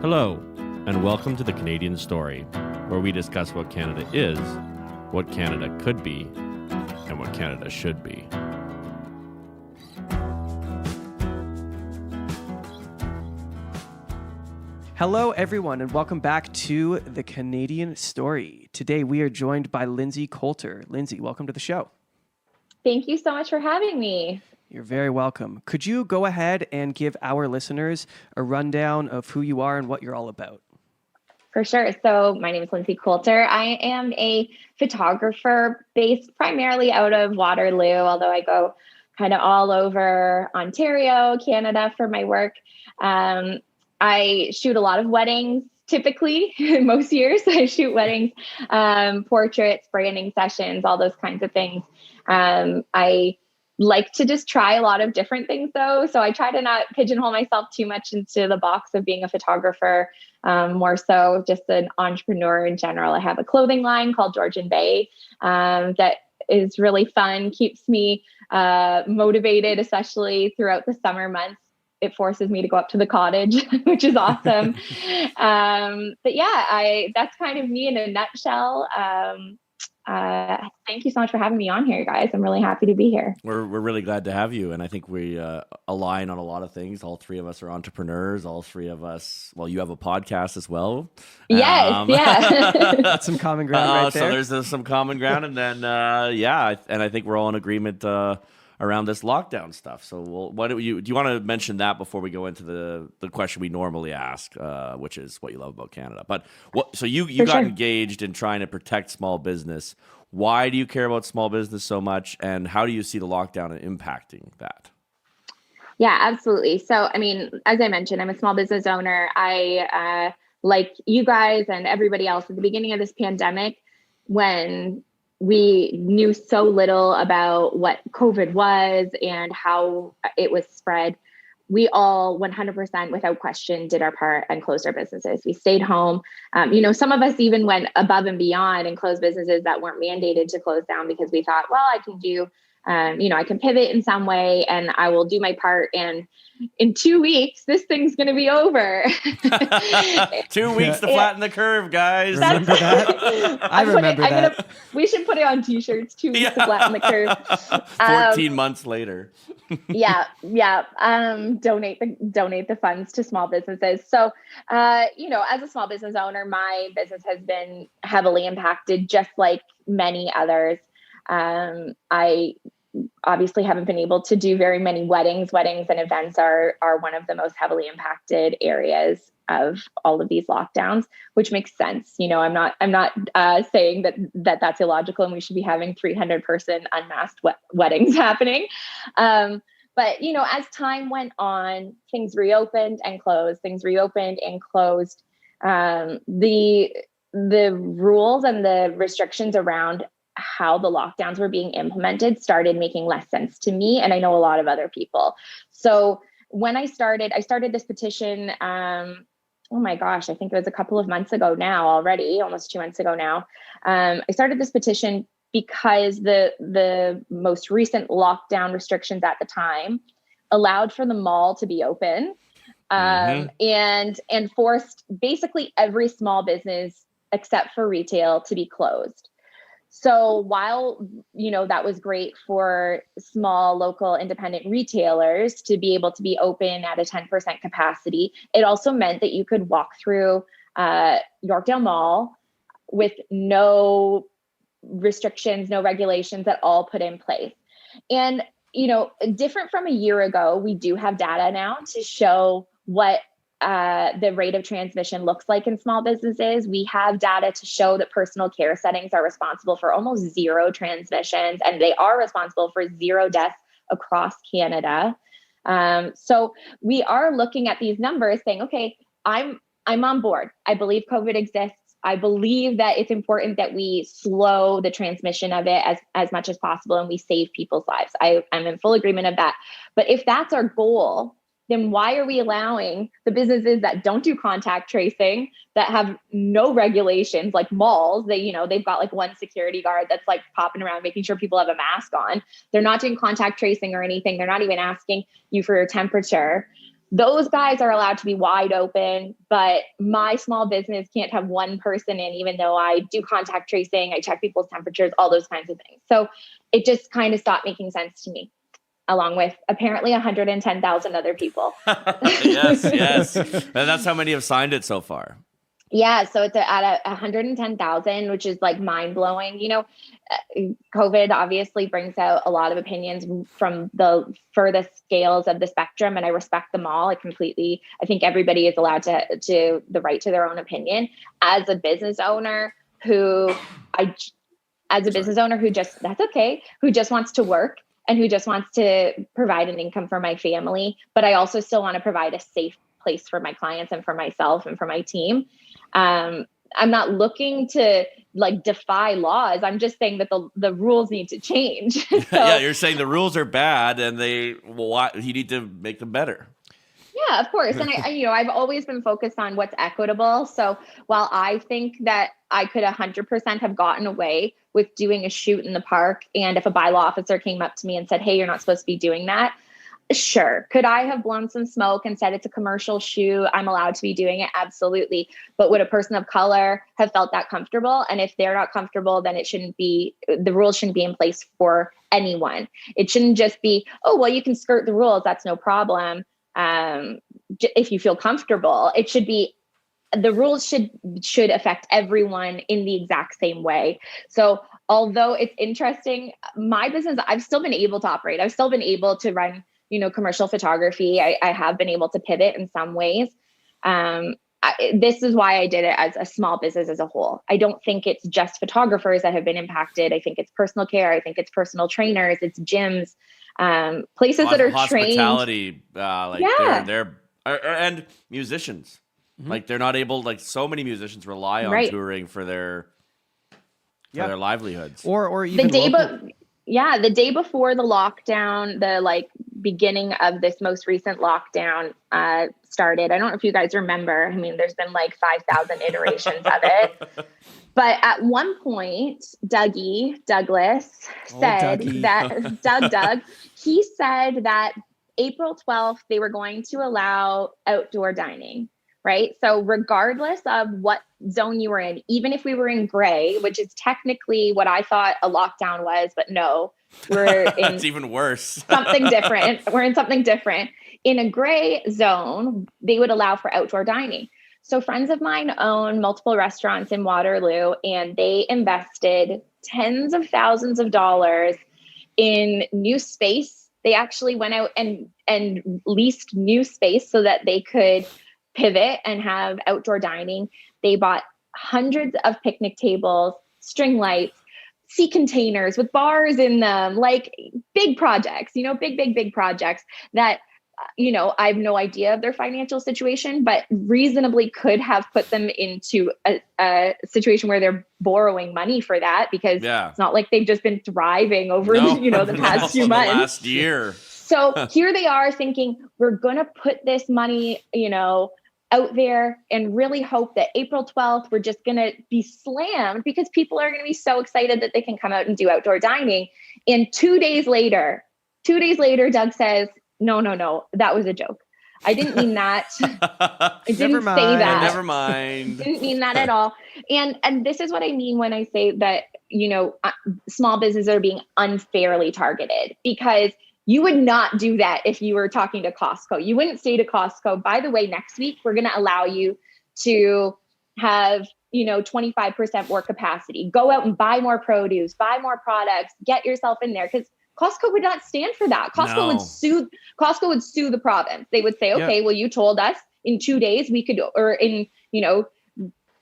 Hello, and welcome to the Canadian Story, where we discuss what Canada is, what Canada could be, and what Canada should be. Hello, everyone, and welcome back to the Canadian Story. Today, we are joined by Lindsay Coulter. Lindsay, welcome to the show. Thank you so much for having me. You're very welcome. Could you go ahead and give our listeners a rundown of who you are and what you're all about? For sure. So my name is Lindsay Coulter. I am a photographer based primarily out of Waterloo, although I go kind of all over Ontario, Canada for my work. I shoot a lot of weddings, typically, most years. I shoot weddings, portraits, branding sessions, all those kinds of things. I like to just try a lot of different things, though. So I try to not pigeonhole myself too much into the box of being a photographer, more so just an entrepreneur in general. I have a clothing line called Georgian Bay that is really fun, keeps me motivated, especially throughout the summer months. It forces me to go up to the cottage, which is awesome. But yeah, that's kind of me in a nutshell. Thank you so much for having me on here, guys. I'm really happy to be here. We're really glad to have you, and I think we align on a lot of things. All three of us are entrepreneurs. All three of us, well, you have a podcast as well. Yes, yeah. That's some common ground right there. So there's some common ground, and then I think we're all in agreement around this lockdown stuff. So why don't do you want to mention that before we go into the question we normally ask, which is what you love about Canada? But so you got engaged in trying to protect small business. Why do you care about small business so much, and how do you see the lockdown impacting that? Yeah, absolutely. So, I mean, as I mentioned, I'm a small business owner. I, like you guys and everybody else at the beginning of this pandemic, when we knew so little about what COVID was and how it was spread, we all 100% without question did our part and closed our businesses. We stayed home. Some of us even went above and beyond and closed businesses that weren't mandated to close down because we thought, well, I can do, I can pivot in some way and I will do my part. And in 2 weeks, this thing's going to be over. 2 weeks to flatten the curve, guys. Remember that? I remember that. We should put it on t-shirts, 2 weeks to flatten the curve. 14 months later. Yeah. Donate the funds to small businesses. So, as a small business owner, my business has been heavily impacted, just like many others. I obviously haven't been able to do very many weddings. Weddings and events are one of the most heavily impacted areas of all of these lockdowns, which makes sense. I'm not saying that's illogical and we should be having 300-person unmasked weddings happening. But as time went on, things reopened and closed. The rules and the restrictions around how the lockdowns were being implemented started making less sense to me. And I know a lot of other people. So when I started this petition, oh my gosh, I think it was a couple of months ago now already, almost 2 months ago now. I started this petition because the most recent lockdown restrictions at the time allowed for the mall to be open and forced basically every small business except for retail to be closed. So while, that was great for small local independent retailers to be able to be open at a 10% capacity, it also meant that you could walk through Yorkdale Mall with no restrictions, no regulations at all put in place. And, different from a year ago, we do have data now to show what the rate of transmission looks like in small businesses. We have data to show that personal care settings are responsible for almost zero transmissions, and they are responsible for 0 deaths across Canada. So we are looking at these numbers saying, okay, I'm on board. I believe COVID exists. I believe that it's important that we slow the transmission of it as much as possible and we save people's lives. I'm in full agreement of that. But if that's our goal, then why are we allowing the businesses that don't do contact tracing, that have no regulations, like malls, they've got like one security guard that's like popping around making sure people have a mask on. They're not doing contact tracing or anything. They're not even asking you for your temperature. those guys are allowed to be wide open, but my small business can't have one person in, even though I do contact tracing, I check people's temperatures, all those kinds of things. So it just kind of stopped making sense to me, along with apparently 110,000 other people. Yes. And that's how many have signed it so far. Yeah, so it's at 110,000, which is like mind blowing. COVID obviously brings out a lot of opinions from the furthest scales of the spectrum, and I respect them all. I think everybody is allowed to the right to their own opinion. As a business owner who just wants to work and who just wants to provide an income for my family, but I also still want to provide a safe place for my clients and for myself and for my team. I'm not looking to like defy laws. I'm just saying that the rules need to change. Yeah, you're saying the rules are bad and you need to make them better. Yeah, of course. And I've always been focused on what's equitable. So while I think that I could 100% have gotten away with doing a shoot in the park, and if a bylaw officer came up to me and said, hey, you're not supposed to be doing that, sure. Could I have blown some smoke and said it's a commercial shoot, I'm allowed to be doing it? Absolutely. But would a person of color have felt that comfortable? And if they're not comfortable, then the rules shouldn't be in place for anyone. It shouldn't just be, oh, well, you can skirt the rules, that's no problem. If you feel comfortable, it should be, the rules should affect everyone in the exact same way. So although it's interesting, my business, I've still been able to operate. I've still been able to run commercial photography. I have been able to pivot in some ways. This is why I did it as a small business as a whole. I don't think it's just photographers that have been impacted. I think it's personal care. I think it's personal trainers. It's gyms, places that are hospitality, trained. they're and musicians. Mm-hmm. Like they're not able. Like so many musicians rely on touring for their livelihoods. Or even the day before the lockdown, the beginning of this most recent lockdown started. I don't know if you guys remember. I mean, there's been 5,000 iterations of it. But at one point, Douglas said that Doug, he said that April 12th, they were going to allow outdoor dining. Right. So regardless of what zone you were in, even if we were in gray, which is technically what I thought a lockdown was, but no, we're in it's even worse. Something different. We're in something different. In a gray zone, they would allow for outdoor dining. So friends of mine own multiple restaurants in Waterloo, and they invested tens of thousands of dollars in new space. They actually went out and leased new space so that they could pivot and have outdoor dining. They bought hundreds of picnic tables, string lights, sea containers with bars in them, big projects, big projects that, I have no idea of their financial situation, but reasonably could have put them into a situation where they're borrowing money for that, because it's not like they've just been thriving over the past few months. Last year. So here they are thinking, we're going to put this money, out there and really hope that April 12th, we're just going to be slammed because people are going to be so excited that they can come out and do outdoor dining. And 2 days later, Doug says, no, that was a joke. I didn't mean that. I didn't say that. Never mind. Didn't mean that at all. And this is what I mean when I say that, small businesses are being unfairly targeted, because you would not do that if you were talking to Costco. You wouldn't say to Costco, by the way, next week, we're going to allow you to have, 25% more capacity. Go out and buy more produce, buy more products, get yourself in there. Because Costco would not stand for that. Costco would sue the province. They would say, okay, well, you told us in 2 days we could, or in,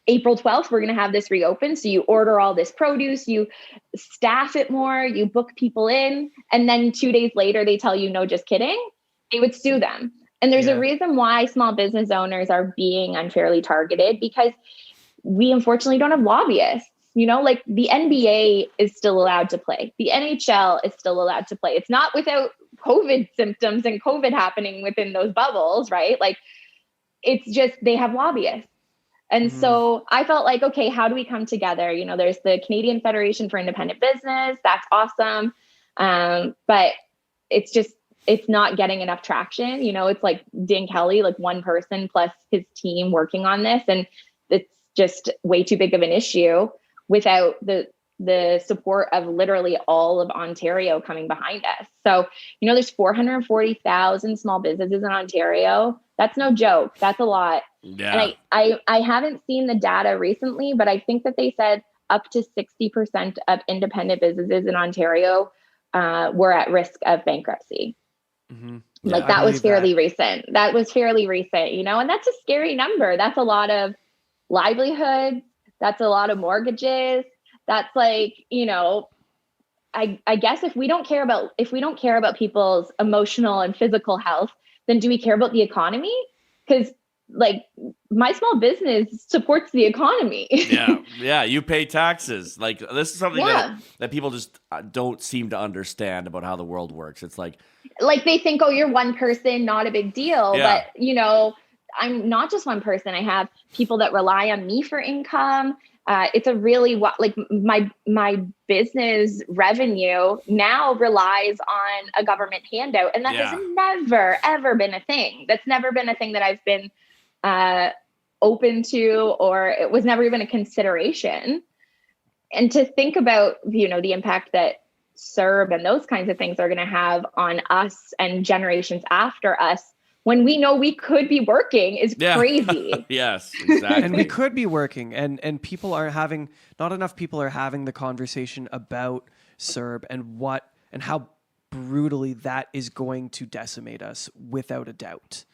April 12th, we're going to have this reopen. So you order all this produce, you staff it more, you book people in, and then 2 days later, they tell you, no, just kidding. They would sue them. And there's a reason why small business owners are being unfairly targeted, because we unfortunately don't have lobbyists. The NBA is still allowed to play. The NHL is still allowed to play. It's not without COVID symptoms and COVID happening within those bubbles, right? It's just, they have lobbyists. And so I felt like, okay, how do we come together? There's the Canadian Federation for Independent Business. That's awesome. But it's just, it's not getting enough traction. It's like Dan Kelly, like one person plus his team working on this. And it's just way too big of an issue without the support of literally all of Ontario coming behind us. So, there's 440,000 small businesses in Ontario. That's no joke. That's a lot. Yeah. And I haven't seen the data recently, but I think that they said up to 60% of independent businesses in Ontario were at risk of bankruptcy. Mm-hmm. Like that was fairly recent. That was fairly recent, and that's a scary number. That's a lot of livelihoods. That's a lot of mortgages. That's like, I guess if we don't care about people's emotional and physical health, then do we care about the economy? Because like my small business supports the economy. Yeah. You pay taxes. Like this is something that people just don't seem to understand about how the world works. It's like they think, oh, you're one person, not a big deal. Yeah. But, I'm not just one person. I have people that rely on me for income. It's a really like my business revenue now relies on a government handout. And that has never, ever been a thing. That's never been a thing that I've been open to, or it was never even a consideration. And to think about, the impact that CERB and those kinds of things are going to have on us and generations after us, when we know we could be working is crazy. Yes, exactly. And we could be working, and people are having, not enough people are having the conversation about CERB and how brutally that is going to decimate us without a doubt.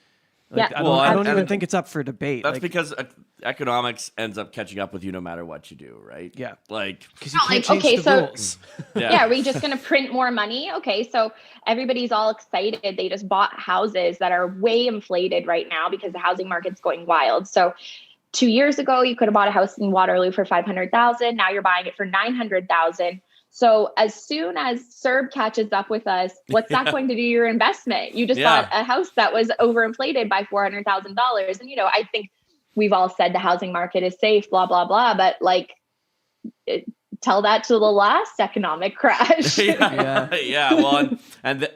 Like, Yeah. I don't even think it's up for debate. That's because economics ends up catching up with you no matter what you do, right? Yeah. Like, because you can't change the rules. Are we just going to print more money? Okay, so everybody's all excited. They just bought houses that are way inflated right now because the housing market's going wild. So 2 years ago, you could have bought a house in Waterloo for $500,000. Now you're buying it for $900,000. So as soon as CERB catches up with us, what's that going to do to your investment? You just bought a house that was overinflated by $400,000. And, I think we've all said the housing market is safe, blah, blah, blah. But like, tell that to the last economic crash. Well,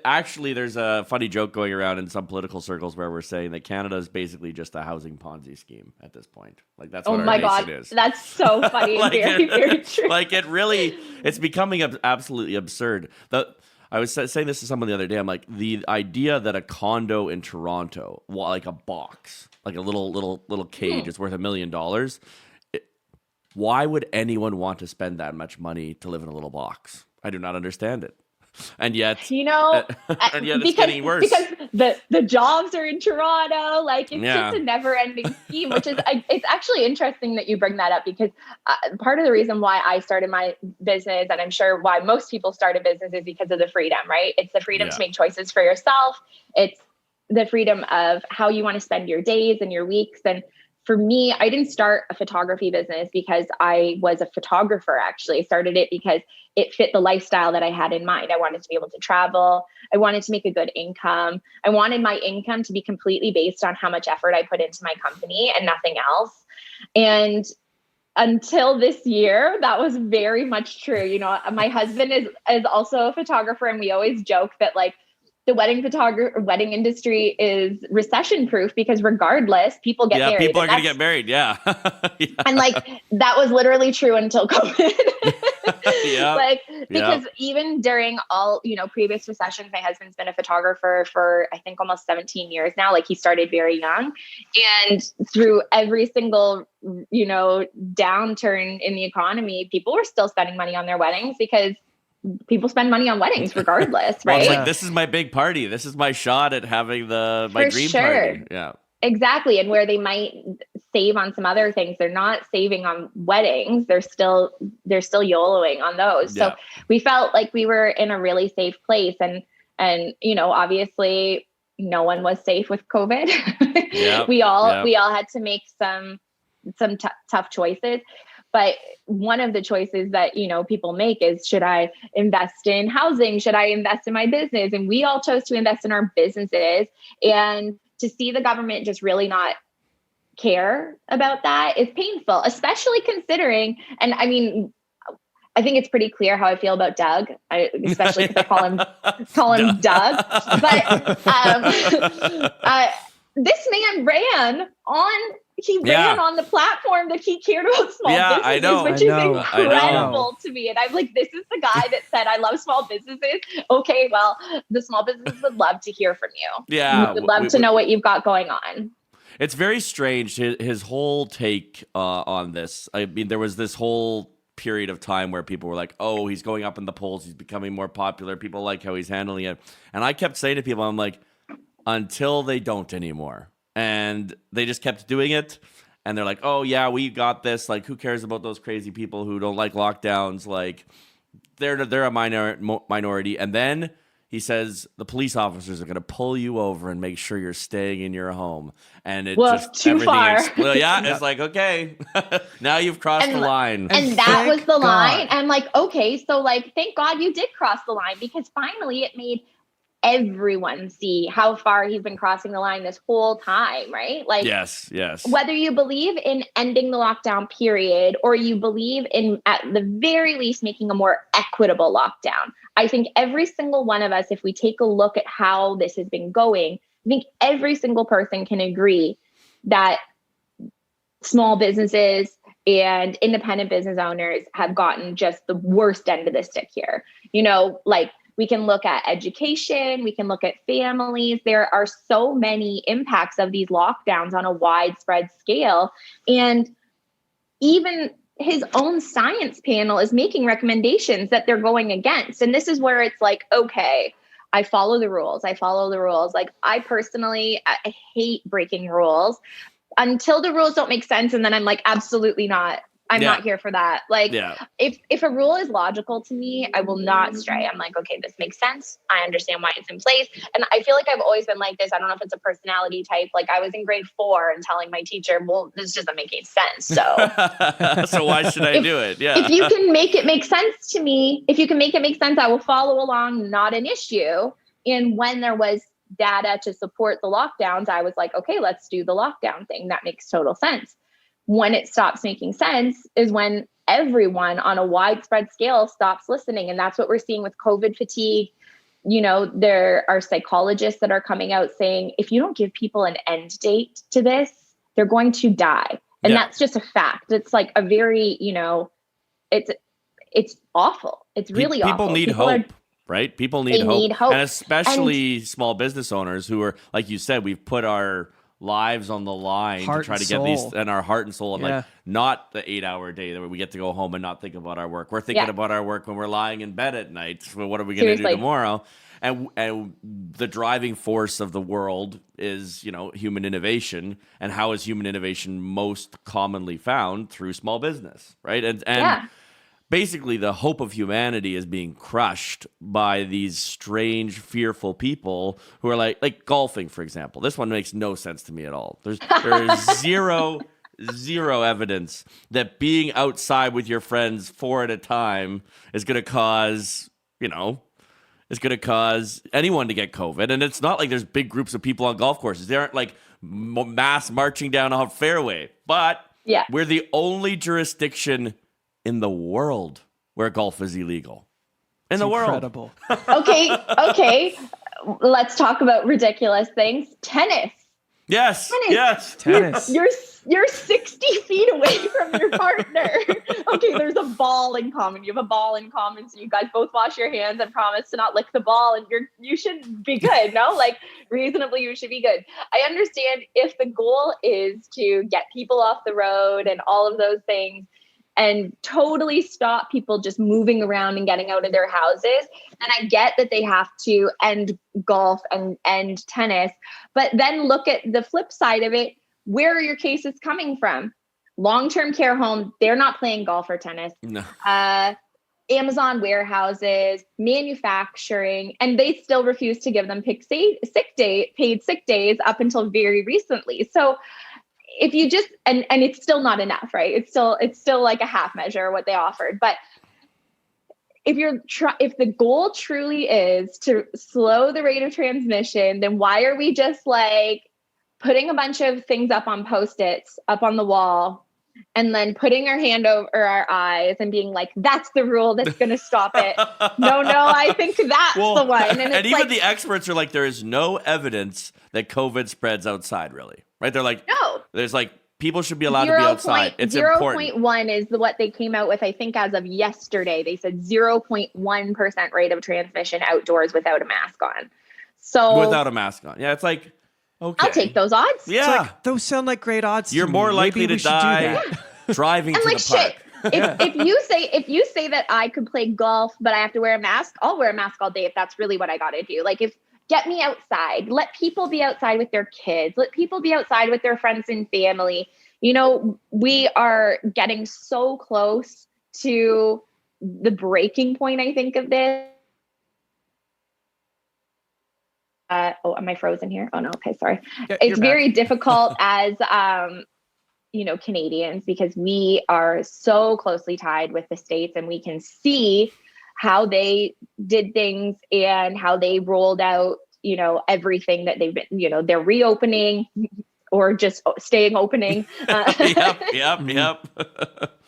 actually, there's a funny joke going around in some political circles where we're saying that Canada is basically just a housing Ponzi scheme at this point. Like that's what our nation is. That's so funny. Like very, very true. Like it's becoming absolutely absurd. I was saying this to someone the other day. I'm like, the idea that a condo in Toronto, like a box, like a little cage, is worth $1 million. Why would anyone want to spend that much money to live in a little box? I do not understand it. And yet, it's getting worse. Because the jobs are in Toronto. Like it's just a never-ending scheme. Which is, it's actually interesting that you bring that up because part of the reason why I started my business, and I'm sure why most people start a business, is because of the freedom. Right? It's the freedom to make choices for yourself. It's the freedom of how you want to spend your days and your weeks. And for me, I didn't start a photography business because I was a photographer, actually. I started it because it fit the lifestyle that I had in mind. I wanted to be able to travel. I wanted to make a good income. I wanted my income to be completely based on how much effort I put into my company and nothing else. And until this year, that was very much true. My husband is also a photographer, and we always joke that like, the wedding industry is recession proof because regardless, people get married. People are going to get married. Yeah. And like, that was literally true until COVID. Because even during all, previous recessions, my husband's been a photographer for, I think, almost 17 years now. Like he started very young, and through every single, downturn in the economy, people were still spending money on their weddings because people spend money on weddings regardless, right? It's like, this is my big party. This is my shot at having my dream party. Yeah, exactly. And where they might save on some other things, they're not saving on weddings. They're still YOLOing on those. So we felt like we were in a really safe place. And obviously no one was safe with COVID. We all had to make some tough choices. But one of the choices that, people make is, should I invest in housing? Should I invest in my business? And we all chose to invest in our businesses. And to see the government just really not care about that is painful, especially considering, and I mean, I think it's pretty clear how I feel about Doug, especially because I call him Doug. But this man ran on the platform that he cared about small businesses, which is incredible to me. And I'm like, this is the guy that said, I love small businesses. Okay, well, the small businesses would love to hear from you. Yeah. We would love to know what you've got going on. It's very strange, his whole take on this. I mean, there was this whole period of time where people were like, oh, he's going up in the polls, he's becoming more popular, people like how he's handling it. And I kept saying to people, I'm like, until they don't anymore. And they just kept doing it. And they're like, oh, yeah, we got this. Like, who cares about those crazy people who don't like lockdowns? Like, they're a minority. And then he says the police officers are going to pull you over and make sure you're staying in your home. And it just too far. It's like, okay, now you've crossed the line. And that was the line. I'm like, okay, so like, thank God you did cross the line, because finally it made everyone see how far he's been crossing the line this whole time, right? Like, yes. Whether you believe in ending the lockdown period or you believe in, at the very least, making a more equitable lockdown, I think every single one of us, if we take a look at how this has been going, I think every single person can agree that small businesses and independent business owners have gotten just the worst end of the stick here. You know, like, we can look at education, we can look at families. There are so many impacts of these lockdowns on a widespread scale. And even his own science panel is making recommendations that they're going against. And this is where it's like, okay, I follow the rules. Like, I personally, I hate breaking rules until the rules don't make sense. And then I'm like, absolutely not. I'm not here for that. Like, if a rule is logical to me, I will not stray. I'm like, okay, this makes sense. I understand why it's in place. And I feel like I've always been like this. I don't know if it's a personality type. Like, I was in grade 4 and telling my teacher, well, this doesn't make any sense. So, so why should I do it? Yeah. If you can make it make sense to me, I will follow along, not an issue. And when there was data to support the lockdowns, I was like, okay, let's do the lockdown thing. That makes total sense. When it stops making sense is when everyone on a widespread scale stops listening. And that's what we're seeing with COVID fatigue. You know, there are psychologists that are coming out saying, if you don't give people an end date to this, they're going to die. And that's just a fact. It's like a very, you know, it's awful. It's really awful. People need hope. Right? People need hope. And especially small business owners who are, like you said, we've put our lives on the line to try to get these, and our heart and soul, and like not the 8-hour day that we get to go home and not think about our work. We're thinking about our work when we're lying in bed at night. So what are we going to do tomorrow? And the driving force of the world is, you know, human innovation. And how is human innovation most commonly found? Through small business, right? And basically the hope of humanity is being crushed by these strange, fearful people who are like golfing, for example. This one makes no sense to me at all. There is zero evidence that being outside with your friends 4 at a time is going to cause, anyone to get COVID. And it's not like there's big groups of people on golf courses. They aren't like mass marching down a fairway. But we're the only jurisdiction in the world where golf is illegal. Incredible. Okay. Let's talk about ridiculous things. Tennis. Yes. Tennis. You're 60 feet away from your partner. Okay, there's a ball in common. You have a ball in common, so you guys both wash your hands and promise to not lick the ball, and you should be good, no? Like, reasonably, you should be good. I understand if the goal is to get people off the road and all of those things, and totally stop people just moving around and getting out of their houses. And I get that they have to end golf and end tennis, but then look at the flip side of it. Where are your cases coming from? Long-term care home, they're not playing golf or tennis. No. Amazon warehouses, manufacturing, and they still refuse to give them paid sick days up until very recently. So if you just, and it's still not enough, right? It's still like a half measure what they offered. But if the goal truly is to slow the rate of transmission, then why are we just like putting a bunch of things up on Post-its up on the wall and then putting our hand over our eyes and being like, that's the rule that's going to stop it. No, I think that's the one. And it's even the experts are like, there is no evidence that COVID spreads outside, really. Right? They're like, no. There's like, people should be allowed to be outside. It's important. 0.1 is what they came out with, I think, as of yesterday. They said 0.1% rate of transmission outdoors without a mask on. So without a mask on. Yeah, it's like, okay. I'll take those odds. Yeah. Like, those sound like great odds. You're more likely to die driving and to like the park. If you say that I could play golf, but I have to wear a mask, I'll wear a mask all day if that's really what I got to do. Like, get me outside. Let people be outside with their kids. Let people be outside with their friends and family. You know, we are getting so close to the breaking point, I think, of this. Am I frozen here? Oh, no. Okay, sorry. Yeah, it's very difficult as, Canadians, because we are so closely tied with the States, and we can see how they did things and how they rolled out, everything that they've been, they're reopening or just staying opening. Yep.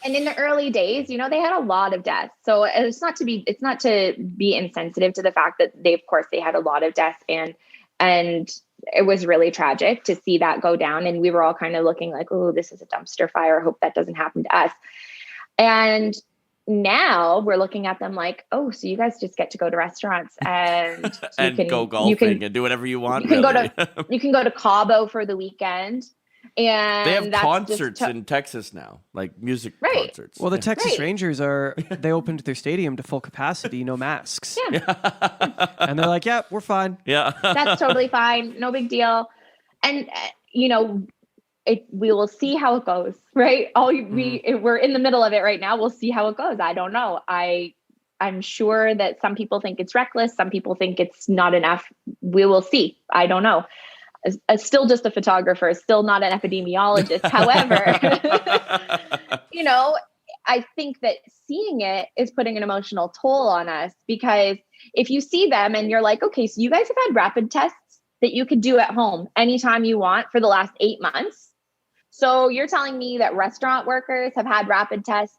And in the early days, they had a lot of deaths. So it's not to be insensitive to the fact that they had a lot of deaths, and it was really tragic to see that go down. And we were all kind of looking like, oh, this is a dumpster fire. I hope that doesn't happen to us. And now we're looking at them like, oh, so you guys just get to go to restaurants and go golfing and do whatever you want. You can go to Cabo for the weekend. And they have concerts in Texas now, like music concerts. Well, the Texas Rangers they opened their stadium to full capacity, no masks. Yeah. And they're like, yeah, we're fine. Yeah. That's totally fine. No big deal. And, we will see how it goes, right? We're in the middle of it right now. We'll see how it goes. I don't know. I'm sure that some people think it's reckless. Some people think it's not enough. We will see. I don't know. Still just a photographer, still not an epidemiologist. However, I think that seeing it is putting an emotional toll on us, because if you see them and you're like, okay, so you guys have had rapid tests that you could do at home anytime you want for the last 8 months. So you're telling me that restaurant workers have had rapid tests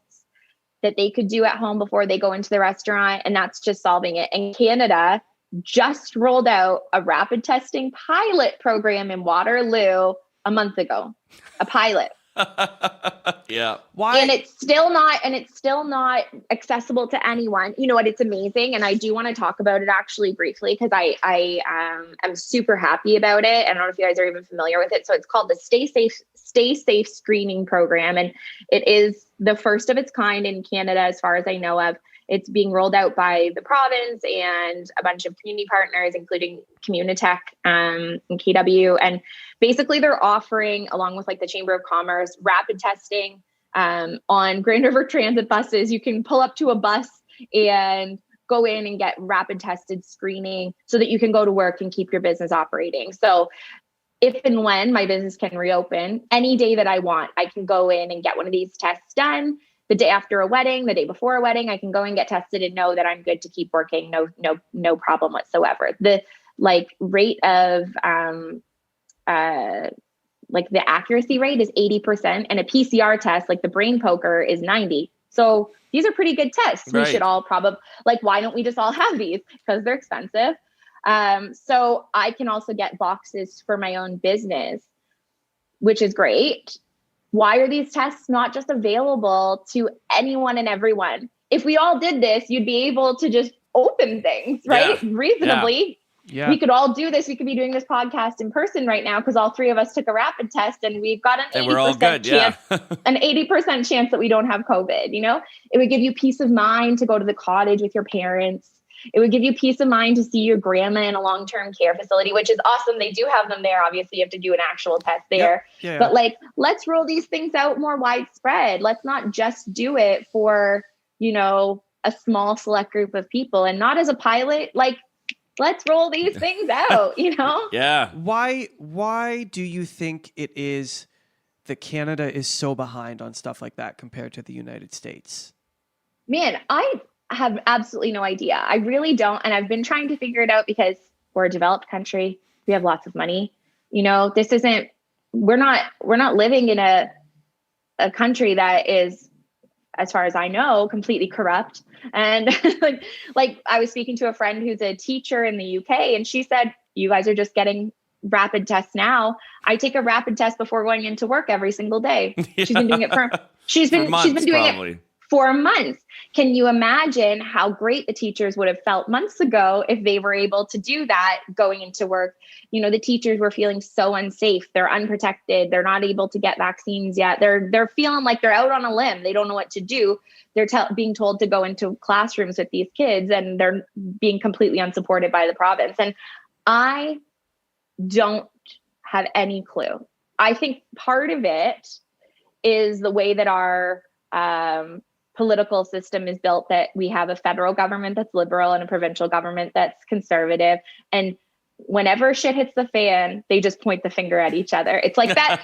that they could do at home before they go into the restaurant, and that's just solving it. And Canada just rolled out a rapid testing pilot program in Waterloo a month ago. A pilot. Yeah. Why? And it's still not accessible to anyone. You know what? It's amazing. And I do want to talk about it actually briefly, because I am super happy about it. I don't know if you guys are even familiar with it. So it's called the Stay Safe Screening Program. And it is the first of its kind in Canada, as far as I know of. It's being rolled out by the province and a bunch of community partners, including Communitech and KW. And basically they're offering, along with like the Chamber of Commerce, rapid testing on Grand River Transit buses. You can pull up to a bus and go in and get rapid tested screening so that you can go to work and keep your business operating. So if and when my business can reopen, any day that I want, I can go in and get one of these tests done. The day after a wedding, the day before a wedding, I can go and get tested and know that I'm good to keep working. No problem whatsoever. The rate of the accuracy rate is 80%, and a PCR test, like the brain poker, is 90. So these are pretty good tests. Right. We should all probably, why don't we just all have these? Because they're expensive. So I can also get boxes for my own business, which is great. Why are these tests not just available to anyone and everyone? If we all did this, you'd be able to just open things, right? Yeah. Reasonably. Yeah. We could all do this. We could be doing this podcast in person right now because all three of us took a rapid test and we've got an 80% chance, an 80% chance that we don't have COVID. It would give you peace of mind to go to the cottage with your parents. It would give you peace of mind to see your grandma in a long-term care facility, which is awesome. They do have them there. Obviously, you have to do an actual test there. Yep. Yeah. But let's roll these things out more widespread. Let's not just do it for, a small select group of people, and not as a pilot. Let's roll these things out, Yeah. Why do you think it is that Canada is so behind on stuff like that compared to the United States? Man, I have absolutely no idea. I really don't. And I've been trying to figure it out because we're a developed country. We have lots of money. We're not living in a a country that is, as far as I know, completely corrupt. And like I was speaking to a friend who's a teacher in the UK, and she said, you guys are just getting rapid tests now. I take a rapid test before going into work every single day. She's been doing it for it for months. Can you imagine how great the teachers would have felt months ago if they were able to do that going into work? You know, the teachers were feeling so unsafe. They're unprotected. They're not able to get vaccines yet. They're feeling like they're out on a limb. They don't know what to do. They're being told to go into classrooms with these kids, and they're being completely unsupported by the province. And I don't have any clue. I think part of it is the way that our political system is built, that we have a federal government that's liberal and a provincial government that's conservative. And whenever shit hits the fan, they just point the finger at each other. It's like that,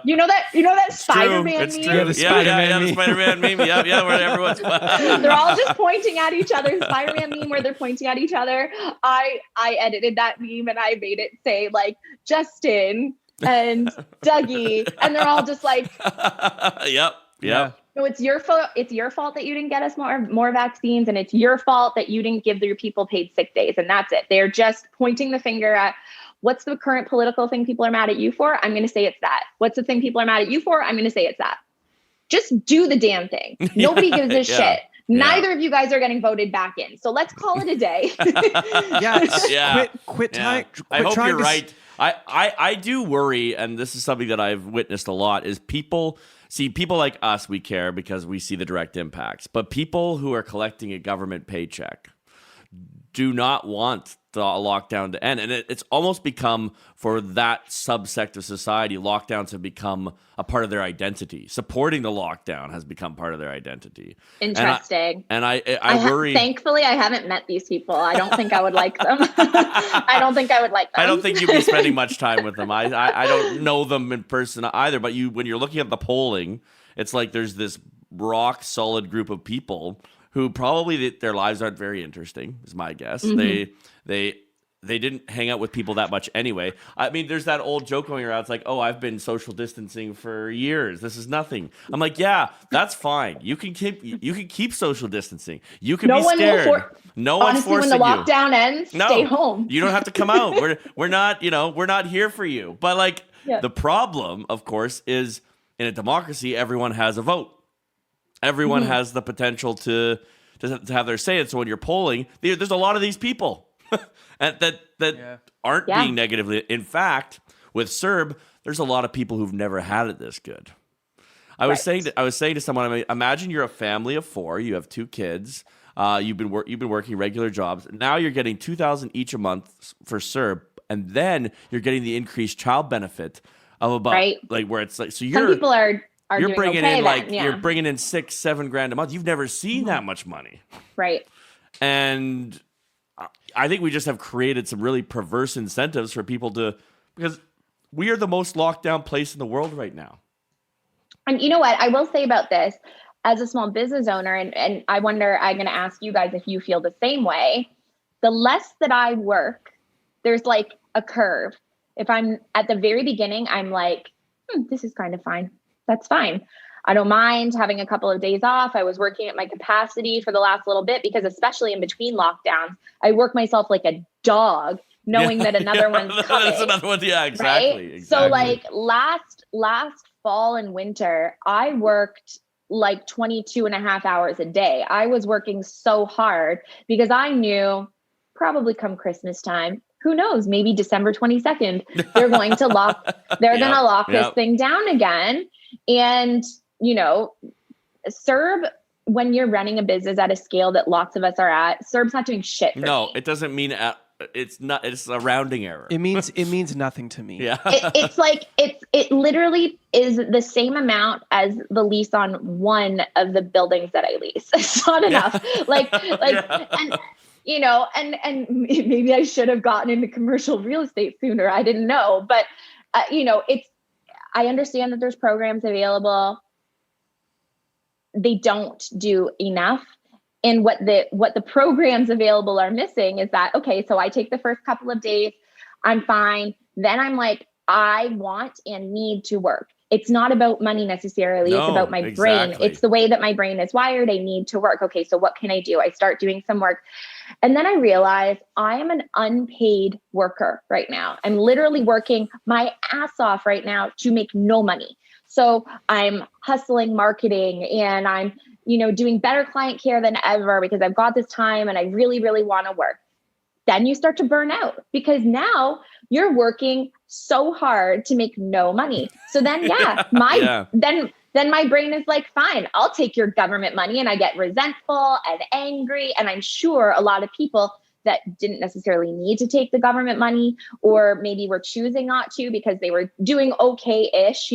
you know that Spider-Man meme? Yeah, the Spider-Man meme. Yeah, where everyone's they're all just pointing at each other. Spider-Man meme where they're pointing at each other. I edited that meme and I made it say like Justin and Dougie, and they're all just like, Yep. Yeah. No, it's your fault. It's your fault that you didn't get us more vaccines, and it's your fault that you didn't give your people paid sick days, and that's it. They're just pointing the finger at what's the current political thing people are mad at you for. I'm going to say it's that. What's the thing people are mad at you for? I'm going to say it's that. Just do the damn thing. Nobody gives a shit. Neither of you guys are getting voted back in, so let's call it a day. Quit I hope you're right. I do worry, and this is something that I've witnessed a lot, is people like us, we care because we see the direct impacts. But people who are collecting a government paycheck do not want the lockdown to end. And it's almost become, for that subsect of society, lockdowns have become a part of their identity. Supporting the lockdown has become part of their identity. Interesting. And I worry. Thankfully, I haven't met these people. I don't think I would like them. I don't think you'd be spending much time with them. I don't know them in person either. But when you're looking at the polling, it's like there's this rock solid group of people who probably their lives aren't very interesting, is my guess. Mm-hmm. They didn't hang out with people that much anyway. I mean, there's that old joke going around. It's like, oh, I've been social distancing for years. This is nothing. I'm like, yeah, that's fine. You can keep social distancing. You can be scared. No one's forcing you. When the lockdown ends, stay home. You don't have to come out. We're not here for you. But like the problem, of course, is in a democracy, everyone has a vote. Everyone has the potential to have their say. And so when you're polling, there's a lot of these people and that aren't being negatively. In fact, with CERB, there's a lot of people who've never had it this good. I was saying to someone, I mean, imagine you're a family of 4. You have 2 kids. You've been working regular jobs. Now you're getting $2,000 each a month for CERB, and then you're getting the increased child benefit of about like where it's like so. Some people are you're bringing okay in then, you're bringing in $6-7 a month. You've never seen that much money, right? And I think we just have created some really perverse incentives for people because we are the most locked down place in the world right now. And you know what I will say about this, as a small business owner, and I wonder, I'm going to ask you guys if you feel the same way. The less that I work, there's like a curve. If I'm at the very beginning, I'm like, this is kind of fine. That's fine. I don't mind having a couple of days off. I was working at my capacity for the last little bit because especially in between lockdowns, I work myself like a dog knowing that another one's coming. That's another one. Yeah, exactly. Right? So like last fall and winter, I worked like 22 and a half hours a day. I was working so hard because I knew probably come Christmas time, who knows, maybe December 22nd, they're going to lock this thing down again. And, you know, CERB, when you're running a business at a scale that lots of us are at, CERB's not doing shit for me. It doesn't mean it's a rounding error. It means nothing to me. Yeah. It's like, it literally is the same amount as the lease on one of the buildings that I lease. It's not enough. And, you know, and maybe I should have gotten into commercial real estate sooner. I didn't know, but you know, I understand that there's programs available. They don't do enough. And what the programs available are missing is that, okay, so I take the first couple of days, I'm fine. Then I'm like, I want and need to work. It's not about money necessarily. It's about my brain. It's the way that my brain is wired. I need to work. Okay, so what can I do? I start doing some work. And then I realize I am an unpaid worker right now. I'm literally working my ass off right now to make no money. So I'm hustling marketing and I'm, doing better client care than ever because I've got this time and I really, really want to work. Then you start to burn out because now you're working so hard to make no money. So then, then my brain is like, fine, I'll take your government money, and I get resentful and angry. And I'm sure a lot of people that didn't necessarily need to take the government money, or maybe were choosing not to because they were doing okay-ish,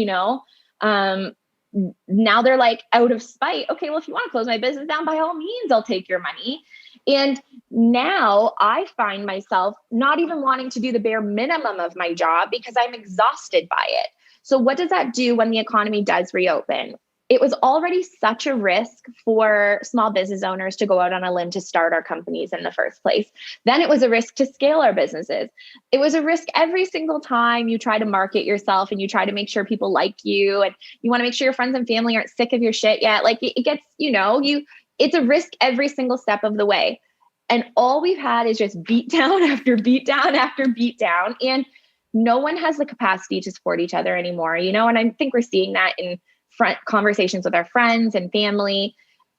now they're like out of spite. Okay, well, if you want to close my business down, by all means, I'll take your money. And now I find myself not even wanting to do the bare minimum of my job because I'm exhausted by it. So what does that do when the economy does reopen? It was already such a risk for small business owners to go out on a limb to start our companies in the first place. Then it was a risk to scale our businesses. It was a risk every single time you try to market yourself and you try to make sure people like you and you want to make sure your friends and family aren't sick of your shit yet. Like it gets, it's a risk every single step of the way. And all we've had is just beat down after beat down after beat down. And no one has the capacity to support each other anymore, and I think we're seeing that in conversations with our friends and family.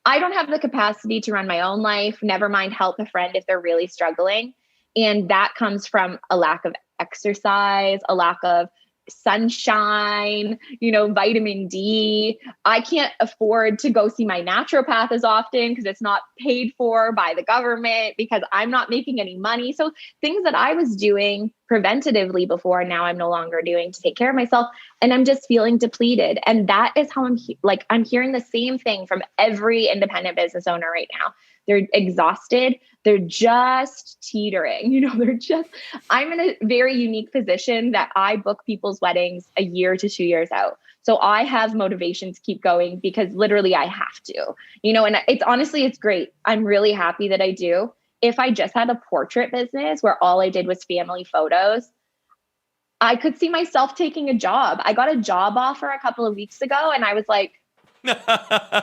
I don't have the capacity to run my own life, never mind help a friend if they're really struggling. And that comes from a lack of exercise, a lack of sunshine, vitamin D. I can't afford to go see my naturopath as often because it's not paid for by the government because I'm not making any money. So things that I was doing preventatively before, now I'm no longer doing to take care of myself. And I'm just feeling depleted. And that is how I'm hearing the same thing from every independent business owner right now. They're exhausted. They're just teetering. I'm in a very unique position that I book people's weddings a year to 2 years out. So I have motivation to keep going because literally I have to, and it's great. I'm really happy that I do. If I just had a portrait business where all I did was family photos, I could see myself taking a job. I got a job offer a couple of weeks ago and I was like,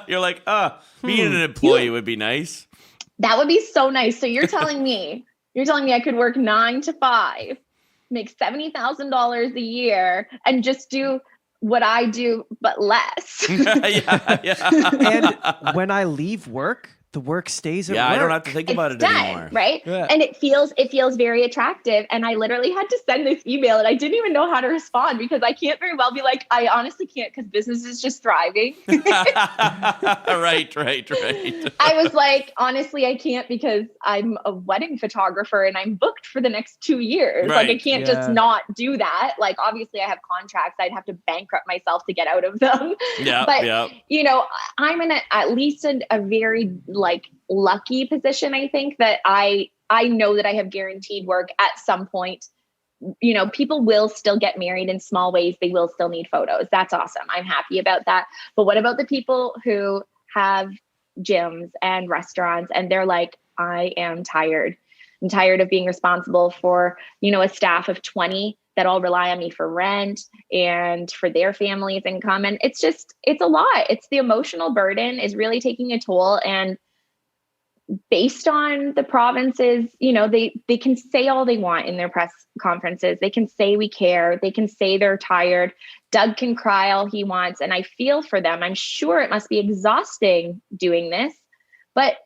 you're like, being an employee would be nice. That would be so nice. So you're telling me I could work 9 to 5, make $70,000 a year and just do what I do, but less. And when I leave work, the work stays at work. I don't have to think about it anymore. Right? Yeah. And it feels very attractive. And I literally had to send this email and I didn't even know how to respond because I can't very well be like, I honestly can't because business is just thriving. Right. I was like, honestly, I can't because I'm a wedding photographer and I'm booked for the next 2 years. Right. Like I can't just not do that. Like obviously I have contracts. I'd have to bankrupt myself to get out of them. I'm in at least a very lucky position. I think that I know that I have guaranteed work at some point. People will still get married in small ways. They will still need photos. That's awesome. I'm happy about that. But what about the people who have gyms and restaurants and they're like, I am tired. I'm tired of being responsible for, a staff of 20 that all rely on me for rent and for their family's income. And it's a lot. It's the emotional burden is really taking a toll. And based on the provinces, they can say all they want in their press conferences. They can say we care. They can say they're tired. Doug can cry all he wants. And I feel for them. I'm sure it must be exhausting doing this, but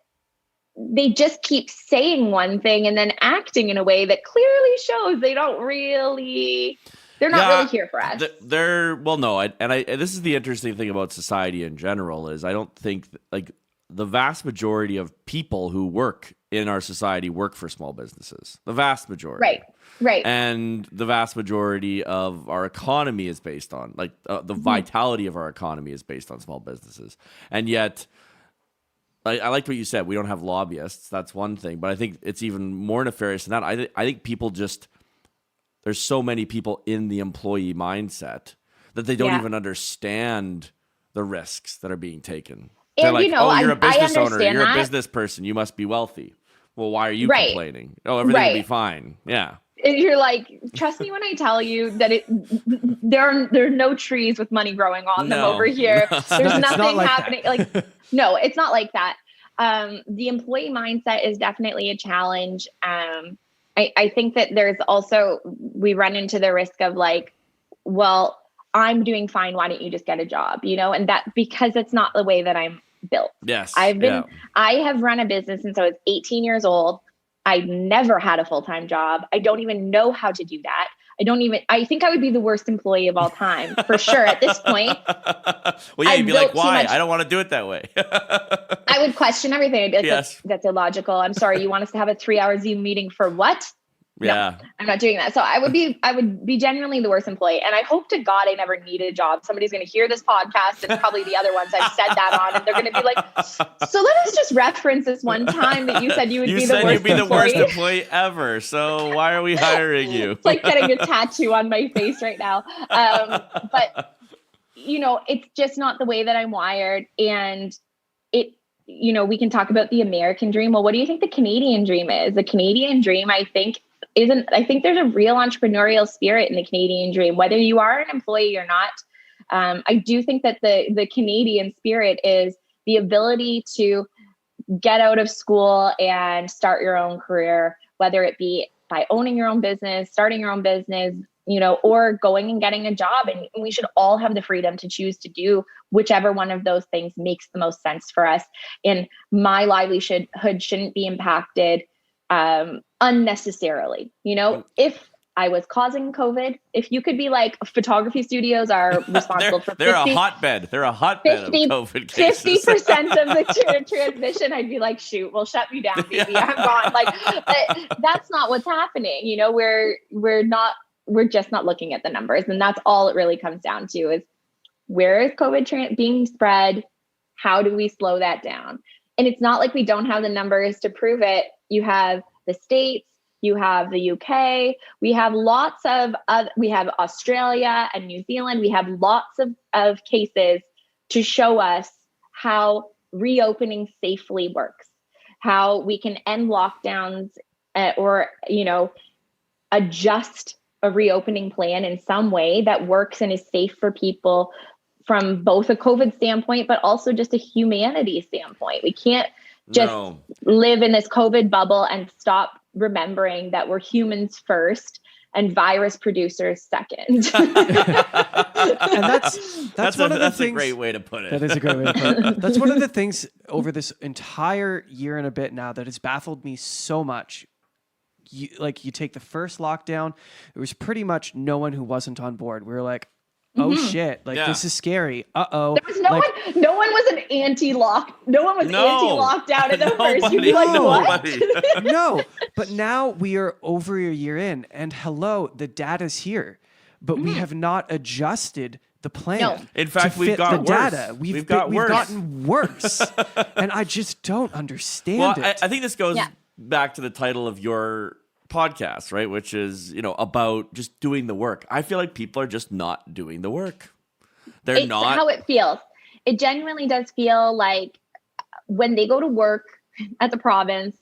they just keep saying one thing and then acting in a way that clearly shows they're not really here for us. This is the interesting thing about society in general is I don't think the vast majority of people who work in our society work for small businesses. The vast majority. Right. And the vast majority of our economy is based on, the vitality of our economy is based on small businesses. And yet, I liked what you said. We don't have lobbyists. That's one thing. But I think it's even more nefarious than that. I think people there's so many people in the employee mindset that they don't even understand the risks that are being taken. They're like, you're a business owner. You're a business person. You must be wealthy. Well, why are you complaining? Oh, everything will be fine. Yeah. you're like, trust me when I tell you that there are no trees with money growing on them over here. There's nothing happening. No, it's not like that. The employee mindset is definitely a challenge. I think that there's also, we run into the risk of like, well, I'm doing fine. Why don't you just get a job? And that, because it's not the way that I'm built. Yes. I have run a business since I was 18 years old. I never had a full-time job. I don't even know how to do that. I think I would be the worst employee of all time, for sure, at this point. Well, yeah, you'd be like, why? I don't want to do it that way. I would question everything. I'd be like, that's illogical. I'm sorry, you want us to have a 3-hour Zoom meeting for what? Yeah. No, I'm not doing that. So I would be genuinely the worst employee. And I hope to God I never needed a job. Somebody's going to hear this podcast and probably the other ones I've said that on, and they're going to be like, so let us just reference this one time that you said you would be the worst employee. You said you'd be the worst employee ever. So why are we hiring you? It's like getting a tattoo on my face right now. But it's just not the way that I'm wired. And we can talk about the American dream. Well, what do you think the Canadian dream is? The Canadian dream, I think there's a real entrepreneurial spirit in the Canadian dream, whether you are an employee or not. I do think that the Canadian spirit is the ability to get out of school and start your own career, whether it be by owning your own business, starting your own business, or going and getting a job. And we should all have the freedom to choose to do whichever one of those things makes the most sense for us. And my livelihood shouldn't be impacted unnecessarily. If I was causing COVID, if you could be like, photography studios are responsible for 50, they're a hotbed. They're a hotbed 50, of COVID cases. 50% of the transmission, I'd be like, shoot, well, shut me down, baby. I'm gone. But that's not what's happening. We're just not looking at the numbers. And that's all it really comes down to is, where is COVID being spread? How do we slow that down? And it's not like we don't have the numbers to prove it. You have the States, you have the UK, we have we have Australia and New Zealand. We have lots of cases to show us how reopening safely works, how we can end lockdowns or adjust a reopening plan in some way that works and is safe for people from both a COVID standpoint, but also just a humanity standpoint. We can't just live in this COVID bubble and stop remembering that we're humans first and virus producers second. And that's one of the things. That's a great way to put it. That is a great way to put it. That's one of the things over this entire year and a bit now that has baffled me so much. You take the first lockdown, there was pretty much no one who wasn't on board. We were like, oh shit, this is scary. Uh-oh. There was no one was an anti-lockdown at the first. You'd be like, what? No, but now we are over a year in, and hello, the data's here, but we have not adjusted the plan. No. In fact, we've got worse. Data. We've gotten worse, and I just don't understand it. I think this goes back to the title of your podcast, right? Which is, about just doing the work. I feel like people are just not doing the work. It's not how it feels. It genuinely does feel like when they go to work at the province,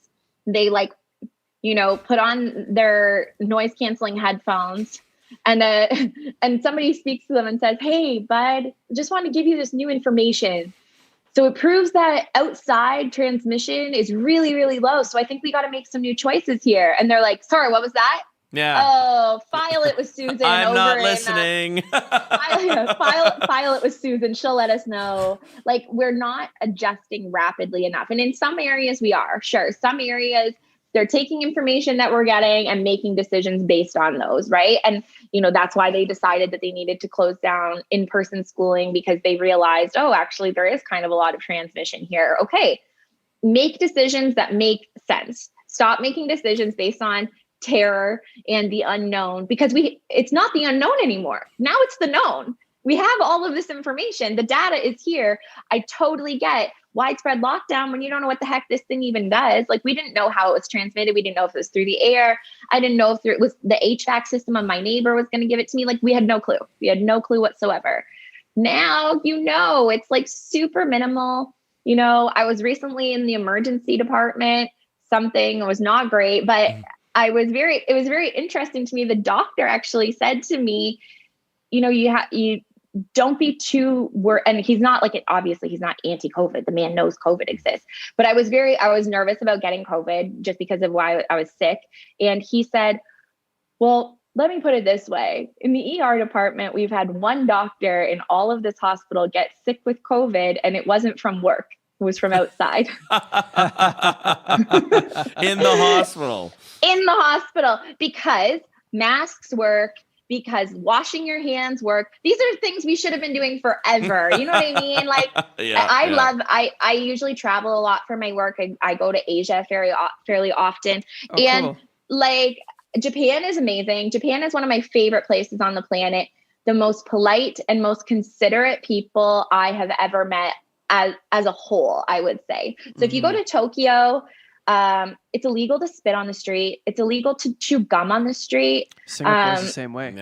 they put on their noise canceling headphones and somebody speaks to them and says, "Hey, bud, just want to give you this new information. So it proves that outside transmission is really, really low. So I think we got to make some new choices here." And they're like, "Sorry, what was that?" Yeah. "Oh, file it with Susan." I'm not listening. File it with Susan. She'll let us know. We're not adjusting rapidly enough. And in some areas we are. Sure. Some areas they're taking information that we're getting and making decisions based on those, right? And, that's why they decided that they needed to close down in-person schooling, because they realized, oh, actually, there is kind of a lot of transmission here. Okay, make decisions that make sense. Stop making decisions based on terror and the unknown, because it's not the unknown anymore. Now it's the known. We have all of this information. The data is here. I totally get widespread lockdown when you don't know what the heck this thing even does. We didn't know how it was transmitted. We didn't know if it was through the air. I didn't know if it was the HVAC system of my neighbor was going to give it to me. We had no clue. We had no clue whatsoever. Now, it's super minimal. I was recently in the emergency department. Something was not great, but it was very interesting to me. The doctor actually said to me, you don't be too worried. And he's not like, obviously he's not anti-COVID. The man knows COVID exists, but I was nervous about getting COVID just because of why I was sick. And he said, well, let me put it this way. In the ER department, we've had one doctor in all of this hospital get sick with COVID, and it wasn't from work. It was from outside. In the hospital. In the hospital, because masks work, because washing your hands work. These are things we should have been doing forever. You know what I mean? Like, I usually travel a lot for my work. I go to Asia fairly often. Cool. Like, Japan is amazing. Japan is one of my favorite places on the planet. The most polite and most considerate people I have ever met as a whole, I would say. So if you go to Tokyo, it's illegal to spit on the street. It's illegal to chew gum on the street. Singapore's the same way.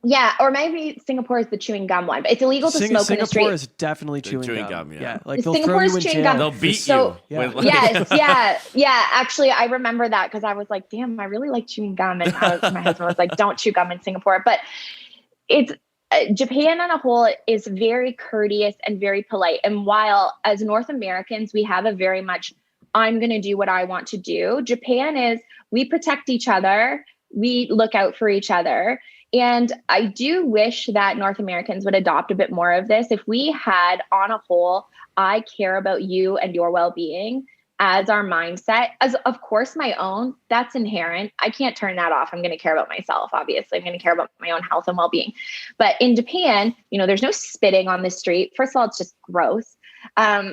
Yeah, or maybe Singapore is the chewing gum one, but it's illegal to smoke in the street. Singapore is definitely chewing gum. Yeah, like they'll throw you in jail. Gum. They'll beat you. Yeah. Actually, I remember that because I was like, damn, I really like chewing gum. And my husband was like, don't chew gum in Singapore. But it's Japan on a whole is very courteous and very polite. And while as North Americans, we have a very much, I'm going to do what I want to do. Japan is, we protect each other. We look out for each other. And I do wish that North Americans would adopt a bit more of this. If we had, on a whole, I care about you and your well-being as our mindset, as of course my own, that's inherent. I can't turn that off. I'm going to care about myself. Obviously, I'm going to care about my own health and well-being. But in Japan, there's no spitting on the street. First of all, it's just gross.